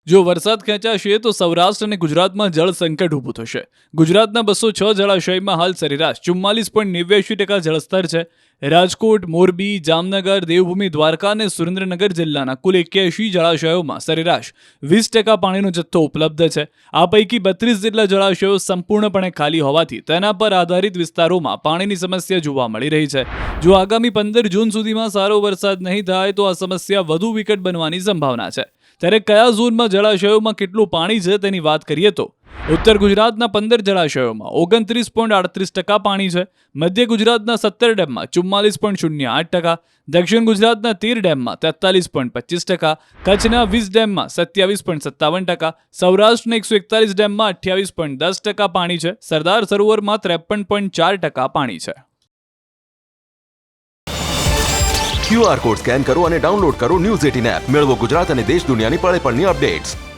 જો વરસાદ ખેંચાશે તો સૌરાષ્ટ્ર અને ગુજરાતમાં જળ સંકટ ઊભું થશે. ગુજરાતના 206 જળાશયમાં હાલ સરેરાશ 44.89% જળસ્તર છે. રાજકોટ, મોરબી, જામનગર, દેવભૂમિ, દ્વારકા અને સુરેન્દ્રનગર જિલ્લાના કુલ 81 જળાશયોમાં સરેરાશ 20% પાણીનો જથ્થો ઉપલબ્ધ છે. આ પૈકી 32 જેટલા જળાશયો સંપૂર્ણપણે ખાલી હોવાથી તેના પર આધારિત વિસ્તારોમાં પાણીની સમસ્યા જોવા મળી રહી છે. જો આગામી 15 જૂન સુધીમાં સારો વરસાદ નહીં થાય તો આ સમસ્યા વધુ વિકટ બનવાની સંભાવના છે. ત્યારે કયા ઝોનમાં જળાશયોમાં કેટલું પાણી છે તેની વાત કરીએ તો ઉત્તર ગુજરાતના 15 જળાશયોમાં 29.38% પાણી છે. મધ્ય ગુજરાતના 17 ડેમમાં 44.08%, દક્ષિણ ગુજરાતના 13 ડેમમાં 43.25%, કચ્છના 20 ડેમમાં 27.57%, સૌરાષ્ટ્રના 141 ડેમમાં 28.10% પાણી છે. સરદાર સરોવરમાં 53.4% પાણી છે. QR કોડ સ્કેન કરો અને ડાઉનલોડ કરો ન્યૂઝ 18 એપ. મેળવો ગુજરાત અને દેશ દુનિયાની પળે પળની અપડેટ્સ.